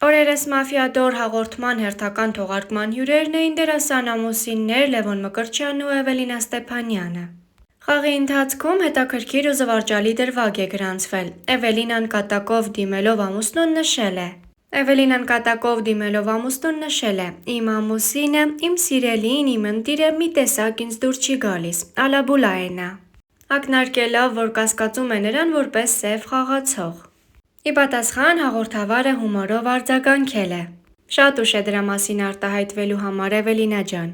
Օրերս մաֆիադոր հաղորդման հերթական թողարկման հյուրերն էին դերասան ամուսիններ Լևոն Մկրտչյանն ու Էվելինա Ստեփանյանը։ Խաղի ընթացքում հետաքրքիր ու զվարճալի դրվագ է գրանցվել։ Էվելինան կատակով դիմելով ամուսնուն նշել է. «Իմ ամուսինը, իմ սիրելին, իմ ընտիրը մի տեսակ ինձ դուր չի գալիս, ալաբուլա է նա», ակնարկելով, որ կասկածում է նրան որպես սև խաղացող։ Ի պատասխան հաղորդավարը հումորով արձագանքել է. «Շատ ուշ է դրա մասին արտահայտվելու համար, Էվելինա ջան։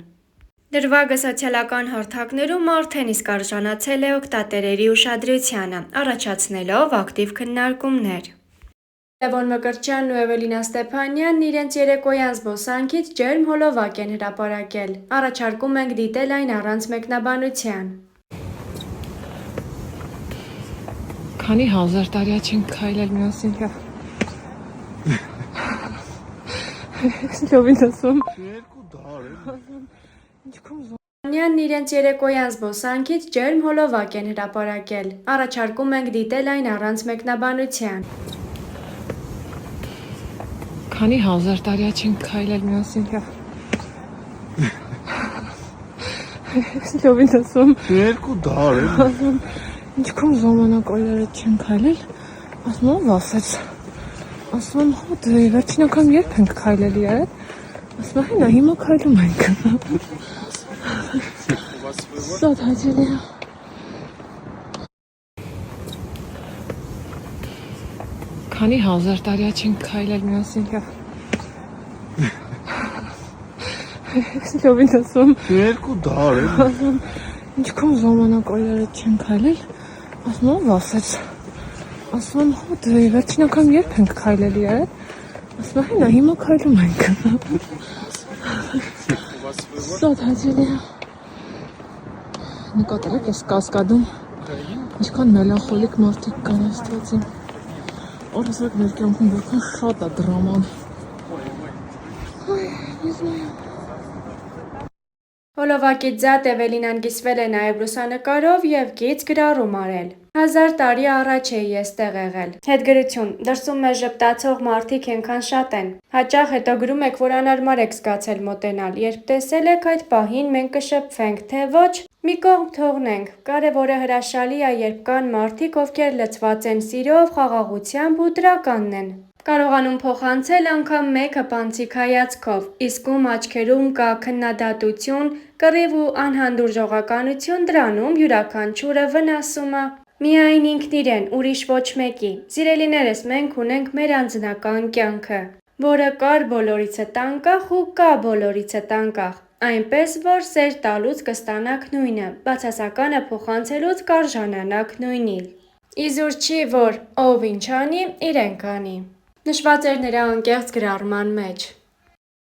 Դրվագը սոցիալական հարթակներում արդեն իսկ արժանացել է օգտատերերի ուշադրությանը, առաջացնելով ակտիվ քննարկումներ»։ Լևոն Մկրտչյանն ու Էվելինա Ստեփանյանն իրենց երեկոյան զբոսանքից ջերմ հոլովակ են հրապարակել։ Առաջարկում ենք դիտել այն առանց մեկնաբանության։ Քանի հազար տարի չենք քայլել միասին լավ։ Լովին ասում։ Երկու դար է։ Ինչքան Ստեփանյանն իրենց երեկոյան զբոսանքից ջերմ հոլովակ են հրապարակել։ Առաջարկում ենք դիտել այն առանց մեկնաբանության։ Քանի հազար տարի չենք քայլել միասին լավ։ Լովին ասում։ Երկու դար է։ Ինչքան ժամանակ այլերը չենք քայլել, ասում եմ ասեց։ Ասում եմ հա դե վերջին անգամ երբ ենք քայլելի է։ Ասում եմ հա հիմա քայլում ենք։ Շատ հաճելի է։ Քանի հազար տարի չենք քայլել միասին լավ։ Լովին ասում։ Երկու դար է։ Ինչքան ժամանակ այլերը չենք քայլել, ասում եմ ասեց։ Ասում եմ հա դե վերջին անգամ երբ ենք քայլելի է։ Ասում եմ հա հիմա քայլում ենք։ Շատ հաճելի է։ Նկատել եք այս կասկադում ինչքան մելանխոլիկ մարդիկ կան Աստվածին։ Օրսակ մեր կյանքում որքան շատ է դրաման։ Հոլովակից զատ Էվելինան կիսվել է նաև լուսանկարով և գիծ գրառում արել։ 1000 տարի առաջ էի էստեղ եղել։ Հետգրություն. դրսում մեզ ժպտացող մարդիկ ենքան շատ են։ Հաճախ հետո գրում եք, որ անհարմար եք զգացել մոտենալ։ Երբ տեսել եք այդ պահին մենք կշփվենք, թե ոչ, մի կողմ թողնենք։ Կարևորը հրաշալի է, երբ կան մարդիկ, ովքեր լցված են սիրով, խաղաղությամբ ու դրականն են։ Կարողանում փոխանցել անգամ մեկ հպանցիկ հայացքով, իսկ ում աչքերում կա քննադատություն, կռիվ ու անհանդուրժողականություն, դրանում յուրաքանչյուրը վնասում է միայն ինքն իրեն, ուրիշ ոչ մեկի։ Սիրելիներս, մենք ունենք մեր անձնական կյանքը, որը կար բոլորիցդ անկախ ու կա բոլորիցդ անկախ, այնպես որ սեր տալուց կստանաք նույնը, բացասականը փոխանցելուց կարժանանաք նույնին։ Իզուր չի, որ ով ինչ անի, իրեն կանի։ Նշված էր նրա անկեղծ գրառման մեջ։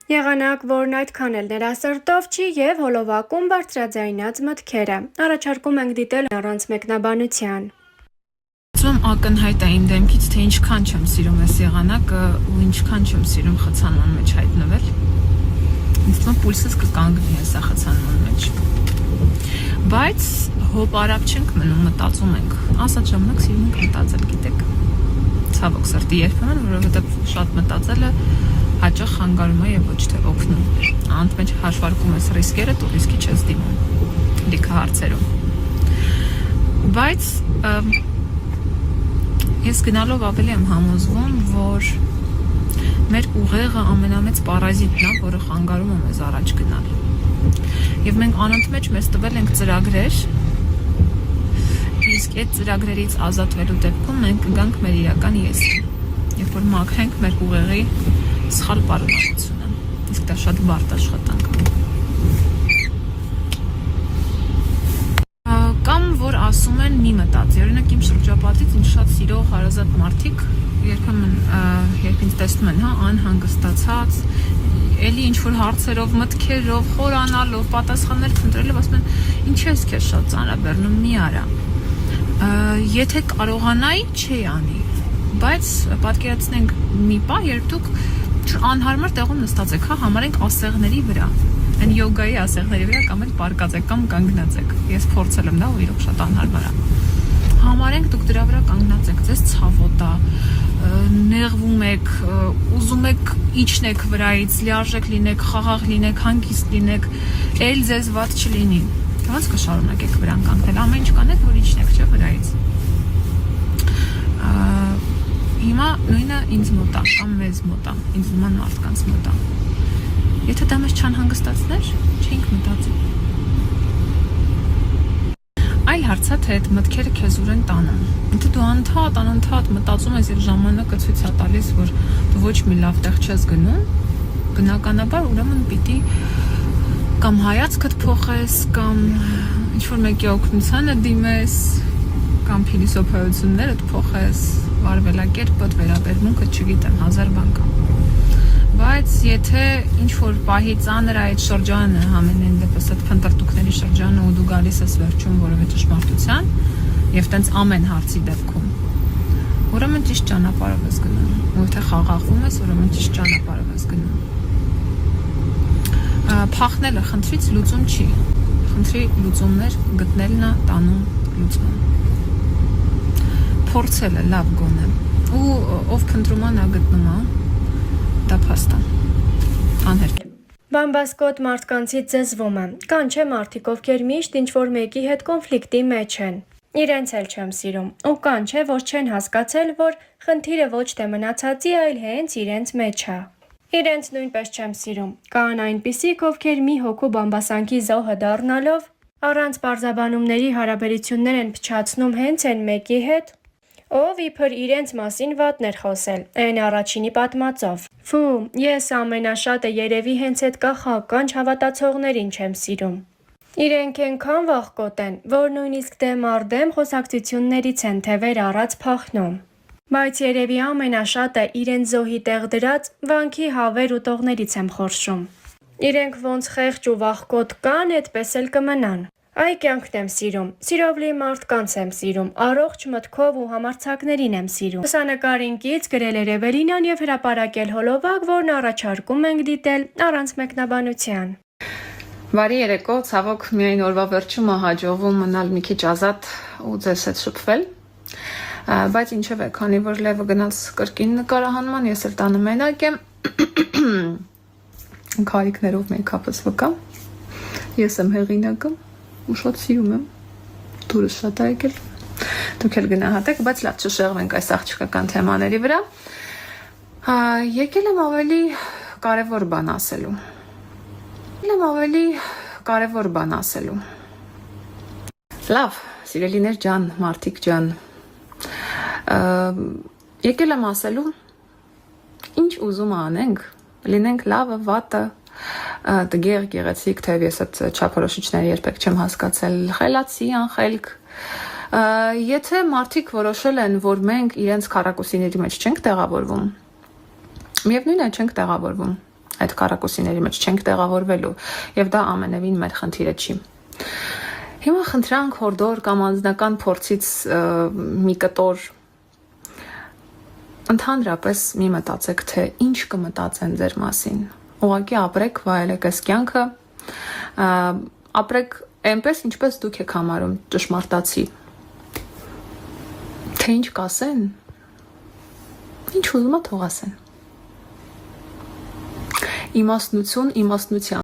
Եղանակ, որն այդքան էլ նրա սրտով չի և հոլովակում բարձրաձայնած մտքերը։ Առաջարկում ենք դիտել առանց մեկնաբանության։ Ասում ակնհայտ է իմ դեմքից, թե ինչքան չեմ սիրում այս եղանակը ու ինչքան չեմ սիրում խցանման մեջ հայտնվել։ Ինձ թվում է պուլսս կկանգնի այս խցանման մեջ։ Բայց հոբ արավ չենք մնում, մտածում ենք։ Ասած ժամանակ սիրում ենք մտածել, գիտեք։ Ցավոք սրտի երբեմն, որովհետև շատ մտածելը հաճախ խանգարում է եւ ոչ թե օգնում։ Անդ մեջ հաշվարկում ես ռիսկերը, դու ռիսկի չես դիմում։ Լիքը հարցերում։ Բայց ես գնալով ավելի եմ համոզվում, որ մեր ուղեղը ամենամեծ պարազիտն է, որը խանգարում է մեզ առաջ գնալ։ Եվ մենք անընդմեջ մեզ տվել ենք ծրագրեր, իսկ այդ ծրագրերից ազատվելու դեպքում մենք կգանք մեր իրական եսին, երբ որ մաքրենք մեր ուղեղի սխալ պարունակությունը, իսկ դա շատ բարդ աշխատանք է։ Կամ որ ասում են մի մտածի, օրինակ իմ շրջապատից ինձ շատ սիրող հարազատ մարդիկ երբեմն երբ ինձ տեսնում են, հա, անհանգստացած, էլի ինչ-որ հարցերով, մտքերով, խորանալով, պատասխաններ փնտրելով, ասում են, ինչ ես քեզ շատ ծանրաբեռնում, մի արա։ Եթե կարողանայի, չի անի, բայց պատկերացնենք մի պահ, երբ դուք անհարմար տեղում նստած եք, հա, համարենք ասեղների վրա, այն յոգայի ասեղների վրա կամ էլ պարկած եք կամ կանգնած եք, ես փորձել եմ դա ու իրոք շատ անհարմար է։ Համարենք դուք դրա վրա կանգնած եք, ձեզ ցավոտ է, նեղվում եք, ուզում եք իջնեք վրայից, լիարժեք լինեք, խաղաղ լինեք, հանգիստ լինեք, էլ ձեզ ված չլինի։ Ոնց կշարունակեք վրան կանգնել, ամեն ինչ կանեք, որ իջնեք, չէ, վրայից։ Հիմա նույնը ինձ մոտ է, կամ մեզ մոտ է, ինձ նման մարդկանց մոտ է։ Եթե դա մեզ չանհանգստացներ, չէինք մտածի։ Այլ հարցը թե այդ մտքերը քեզ ուր են տանում։ Եթե դու անընդհատ մտածում ես եւ ժամանակը ցույց է տալիս, որ դու ոչ մի լավ տեղ չես գնում, բնականաբար ուրեմն պիտի կամ հայացքդ փոխես, կամ ինչ-որ մեկի օգնությանը դիմես, կամ փիլիսոփայություններդ փոխես, վարվելակերպդ, վերաբերմունքդ, չգիտեմ, հազար բան կա։ Բայց եթե ինչ-որ պահի ծանր այդ շրջանը, ամենայն դեպս այդ փնտրտուքների շրջանը ու դու գալիս ես վերջում որևէ ճշմարտության եւ տենց ամեն հարցի դեպքում, ուրեմն ճիշտ ճանապարհով ես գնում։ Ու եթե խաղաղվում ես, ուրեմն ճիշտ ճանապարհով ես գնում։ Փախնելը խնդրից լուծում չի։ Խնդրի լուծումներ գտնելն է տանում լուծում։ Փորձելը լավ գոնե։ Ու ով փնտրում է, նա գտնում է։ Դա փաստ է։ Անհերք։ Բամբասկոտ մարդկանցից զզվում եմ։ Կան չէ մարդիկ, ովքեր միշտ ինչ-որ մեկի հետ կոնֆլիկտի մեջ են։ Իրենց էլ չեմ սիրում։ Ու կան չէ, որ չեն հասկացել, որ խնդիրը ոչ թե մնացածի, այլ հենց իրենց մեջ է։ Իրենց նույնպես չեմ սիրում։ Կան այնպիսիք, ովքեր մի հոգու բամբասանքի զոհը դառնալով առանց պարզաբանումների հարաբերություններ են փչացնում հենց այն մեկի հետ, ով իբր իրենց մասին վատն էր խոսել, այն առաջինի պատմածով։ Ֆու, ես ամենաշատը երևի հենց այդ կախական չհավատացողներին չեմ սիրում։ Իրենք այնքան վախկոտ են, որ նույնիսկ դեմ առ դեմ խոսակցություններից են թևեր առած փախնում։ Բայց երևի ամենաշատը իրենց զոհի տեղ դրած վանքի հավեր ուտողներից եմ խորշում։ Իրենք ոնց խեղճ ու վախկոտ կան, այդպես էլ կմնան։ Այ կյանքն եմ սիրում, սիրով լի մարդկանց եմ սիրում, առողջ մտքով ու համարձակներին եմ սիրում։ Լուսանկարին կից գրել էր Էվելինան եւ հրապարակել հոլովակ, որն առաջարկում ենք դիտել առանց մեկնաբանության։ Բարի երեկո, ցավոք միայն օրվա վերջում է հաջողվում մնալ մի քիչ ազատ ու ձեզ հետ շփվել։ Բայց ինչև է, քանի որ լևը գնաց կրկին նկարահանման, ես էլ տանը մենակ եմ։ Քարիկներով մեյքափս վկա։ Ես եմ հեղինակը ու շատ սիրում եմ։ Դուրս շատ է եկել։ Դուք էլ գնահատեք, բայց լավ չշեղվենք այս աղջկական թեմաների վրա։ Եկել եմ ավելի կարևոր բան ասելու։ Լավ, սիրելիներ ջան, մարդիկ ջան։ Եկել եմ ասելու, ինչ ուզում անենք, լինենք լավը, վատը, տգեղ, գեղեցիկ, թեև ես այդ չափորոշիչները երբեք չեմ հասկացել, խելացի, անխելք։ Եթե մարդիկ որոշել են, որ մենք իրենց քառակուսիների մեջ չենք տեղավորվում, միևնույն է չենք տեղավորվում, այդ քառակուսիների մեջ չենք տեղավորվելու, եւ դա ամենևին մեր խնդիրը չի։ Հիմա խնդրանք հորդոր կամ անձնական փորձից մի կտոր ընդհանրապես մի մտածեք, թե ինչ կմտածեն ձեր մասին։ Ուղղակի ապրեք, վայելեք այս կյանքը, ապրեք այնպես, ինչպես դուք եք համարում ճշմարտացի։ Թե ինչ կասեն, ինչ ուզում է թող ասեն։ Իմաստնություն իմաստնության